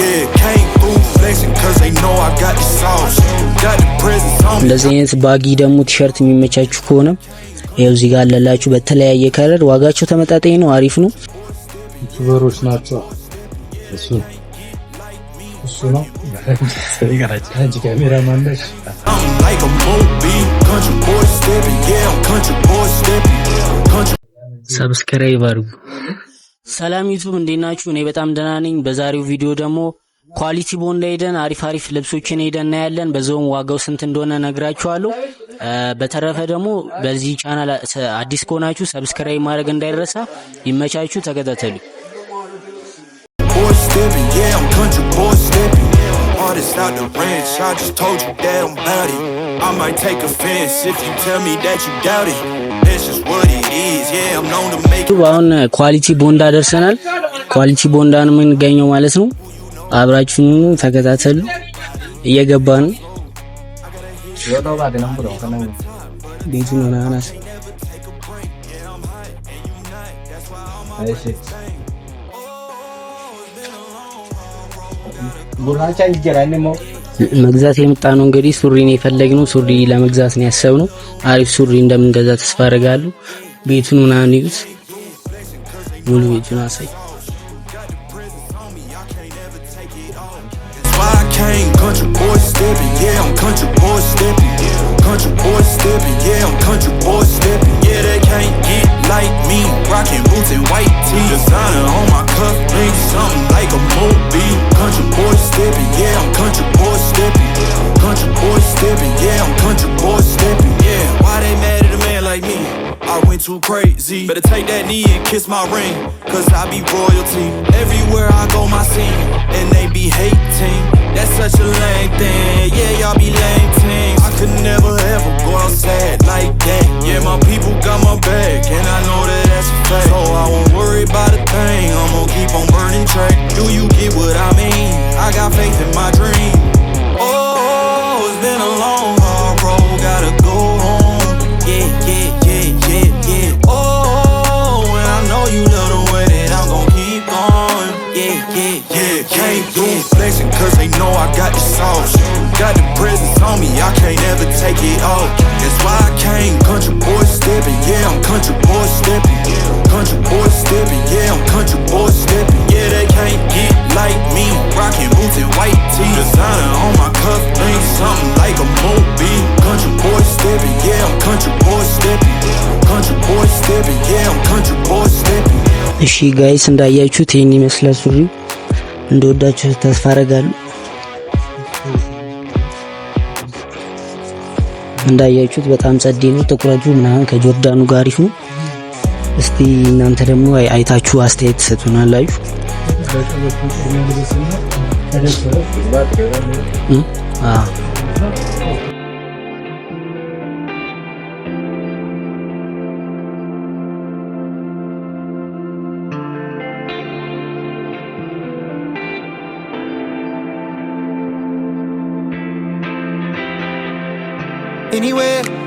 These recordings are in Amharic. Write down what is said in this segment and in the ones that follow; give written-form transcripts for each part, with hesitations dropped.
Yeah, came through flexing cause they know I got the sauce. Got the presents on me. እንደዚህ አይነት ባጊ ደግሞ ቲሸርት የሚመቻችሁ ከሆነ ይሄው እዚህ ጋር አለላችሁ በተለያየ ከለር ዋጋቸው ተመጣጣኝ ነው አሪፍ ነው ዩቲዩበሮች ናቸው እሱ ነው ሰሪጋራችሁ አንቺ ካሜራማን ነሽ ሰብስክራይብ አድርጉ ሰላም ዩቲዩብ እንዴት ናችሁ እኔ በጣም ደህና ነኝ በዛሬው ቪዲዮ ደግሞ ኳሊቲ ቦንድ ሄደን አሪፍ ልብሶችን ሄደን እናያለን በዛውም ዋጋው ስንት እንደሆነ ነግራችኋለሁ በተረፈ ደግሞ በዚህ ቻናል አዲስ ከሆናችሁ ሰብስክራይብ ማድረግ እንዳይረሳ ይመቻችሁ ተከታተሉ Artist out the ranch, I just told you that I'm about it. I might take offense if you tell me that you doubt it. That's just what it is, yeah, I'm known to make it. አሁን ኳሊቲ ቦንዳ ደርሰናል። ኳሊቲ ቦንዳን ምን ገኘው ማለት ነው። አብራችሁን ተከታተሉ። እየገባን ወጣው ባደ ነው ብሎ ከነው ቤቱ ነው ናናስ አይሽ ቡራቻ ይገራልሞ መግዛት የመጣ ነው እንግዲህ ሱሪ ነው የፈለግነው ሱሪ ለመግዛት ነው ያሰብነው አሪፍ ሱሪ እንደምንገዛ ተስፋ አደርጋለሁ ቤቱን ምናምን ይዩት ሙሉ ቤቱን አሳይ Country boy stepping, yeah, I'm country boy stepping. Country boy stepping, yeah, I'm country boy stepping. Yeah, they can't get like me. Rockin' boots and white tee. Designer on my cuff, link something like a movie. Country boy stepping, yeah, I'm country boy stepping. Country boy stepping, yeah, I'm country boy stepping. Yeah, why they mad at a man like me? I went too crazy. Better take that knee and kiss my ring. Cause I be royalty. Everywhere I go, my scene. And they be hating. That's such a lame thing. Yeah, y'all be lame teams. I could never ever go outside like that. Yeah, my people got my back. And I know that that's a fact. So I won't worry about a thing. I'm gonna keep on burning track. Do you get what I mean? I got faith in my dream. Oh, it's been a long, hard road. Gotta go home. Yeah. Oh, and I know you love the way that I'm gon' keep going. Yeah. Came through flexing cause they know I got the sauce. Got the presents on me, I can't ever take it off. That's why I came country boy stepping. Yeah, I'm country boy stepping. Country boy stepping, yeah, I'm country boy stepping. Yeah, they can't get like me. Rockin' boots and white tee. Designer on my cuff, link something like a movie. Country boy stepping, yeah, I'm country boy stepping. Country boy stepping, yeah, I'm country boy stepping. እሺ ጋይስ እንዳያችሁት ይሄን ይመስላል ሱሪ እንደወዳችሁ ተስፋ አደርጋለሁ እንዳያችሁት በጣም ጸዴ ነው ተቆራጁ ምናምን ከጆርዳኑ ጋር አሪፍ ነው እስቲ እናንተ ደግሞ አይታችሁ አስተያየት ትሰጡናላችሁ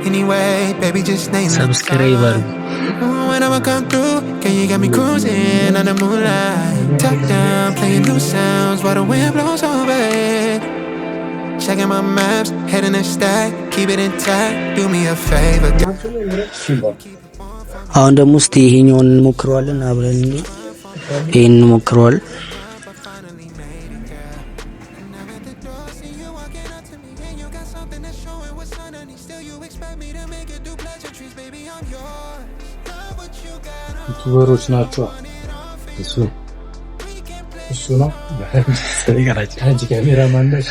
Anyway, baby, just name it. Subscriber. When I'ma come through, can you get me cruising on the moonlight? Top down, playing new sounds while the wind blows over it. Checking my maps, heading a stack, keep it intact. Do me a favor. አሁን ደግሞ እስቲ ይሄኛውን እንሞክረዋለን አብረን ይሄን እንሞክረዋለን ዩቲዩበሮች ናቸው እሱ ነው ሰሪጋራችሁ አንቺ ካሜራማን ነሽ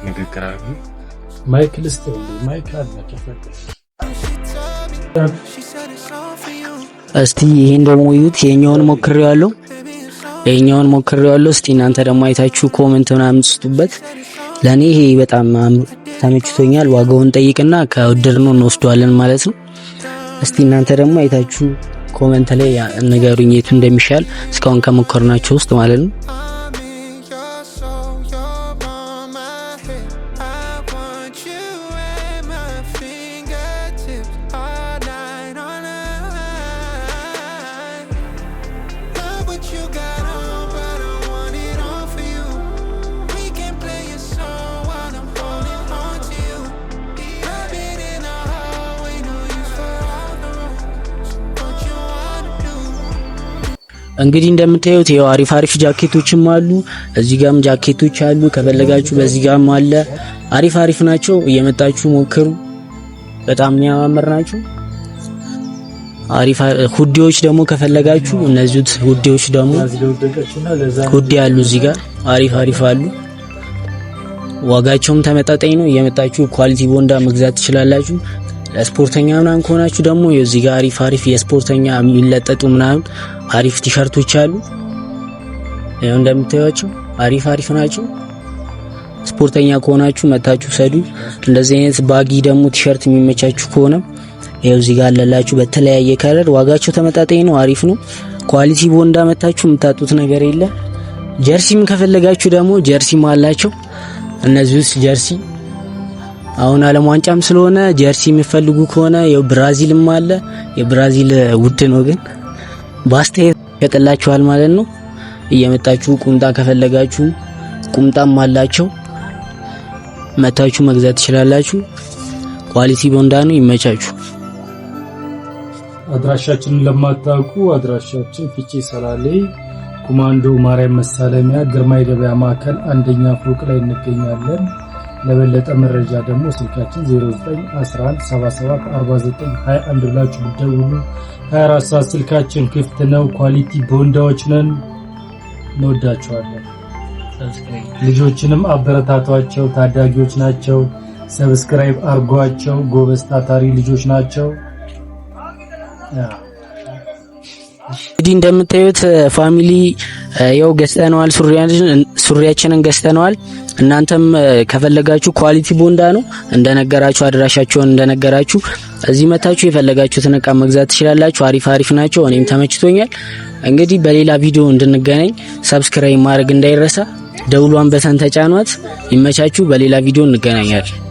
ንግግራዊ ማይክል ስቴል ማይክል አልመጣፈሽ እስቲ ይሄን ደግሞ ይዩት የኛውን ሞክሬዋለሁ እስቲ እናንተ ደግሞ አይታችሁ ኮሜንት ምናምን ስጡበት ለኔ ይሄ በጣም ተመችቶኛል ዋጋውን ጠይቅና ከወደድነው እንወስደዋለን ማለት ነው እስቲ እናንተ ደግሞ አይታችሁ ኮሜንት ላይ ንገሩኝ የቱ እንደሚሻል እስካሁን ከሞከርናቸው ውስጥ ማለት ነው what you got on እንግዲህ እንደምታዩት ያው አሪፍ ጃኬቶችም አሉ። እዚህ ጋርም ጃኬቶች አሉ። ከፈለጋችሁ በዚህ ጋርም አለ። አሪፍ ናቸው። እየመጣችሁ ሞክሩ። በጣም የሚያማምር ናቸው። ሁዲዎች ደግሞ ከፈለጋችሁ እነዚህ ሁዲዎች ደግሞ ሁዲ አሉ። እዚህ ጋር አሪፍ አሉ። ዋጋቸውም ተመጣጣኝ ነው። እየመጣችሁ ኳሊቲ ቦንዳ መግዛት ትችላላችሁ። ለስፖርተኛ ምናምን ከሆናችሁ ደግሞ እዚህ ጋር አሪፍ የስፖርተኛ የሚለጠጡ ምናምን አሪፍ ቲሸርቶች አሉ። ያው እንደምታዩቸው አሪፍ ናቸው። ስፖርተኛ ከሆናችሁ መታችሁ ሰዱ። እንደዚህ አይነት ባጊ ደግሞ ቲሸርት የሚመቻችሁ ከሆነ ያው እዚህ ጋር አለላችሁ በተለያየ ከለር። ዋጋቸው ተመጣጣኝ ነው። አሪፍ ነው። ኳሊቲ ቦንዳ መታችሁ የምታጡት ነገር የለ። ጀርሲም ከፈለጋችሁ ደግሞ ጀርሲም አላቸው። እነዚህስ ጀርሲ አሁን ዓለም ዋንጫም ስለሆነ ጀርሲ የሚፈልጉ ከሆነ ያው ብራዚልም አለ። የብራዚል ውድ ነው ግን ባስቴ ይቀጥላችኋል ማለት ነው። እየመጣችሁ ቁምጣ ከፈለጋችሁ ቁምጣም አላቸው። መታችሁ መግዛት ትችላላችሁ። ኳሊቲ ቦንዳ ነው። ይመቻችሁ። አድራሻችንን ለማታውቁ አድራሻችን ፊቼ ሰላሌ ኮማንዶ ማርያም መሳለሚያ ግርማይ ገበያ ማዕከል አንደኛ ፎቅ ላይ እንገኛለን። ለበለጠ መረጃ ደግሞ ስልካችን 0911774921 ብላችሁ ብትደውሉ 24 ሰዓት ስልካችን ክፍት ነው። ኳሊቲ ቦንዳዎች ነን። እንወዳቸዋለን። ልጆችንም አበረታቷቸው። ታዳጊዎች ናቸው። ሰብስክራይብ አርጓቸው። ጎበዝ ታታሪ ልጆች ናቸው። እንግዲህ እንደምታዩት ፋሚሊ ያው ገዝተነዋል። ሱሪያችንን ገዝተነዋል። እናንተም ከፈለጋችሁ ኳሊቲ ቦንዳ ነው እንደነገራችሁ አድራሻቸውን እንደነገራችሁ እዚህ መታችሁ የፈለጋችሁትን እቃ መግዛት ትችላላችሁ። አሪፍ ናቸው። እኔም ተመችቶኛል። እንግዲህ በሌላ ቪዲዮ እንድንገናኝ ሰብስክራይብ ማድረግ እንዳይረሳ። ደውሏን በተን ተጫኗት። ይመቻችሁ። በሌላ ቪዲዮ እንገናኛለን።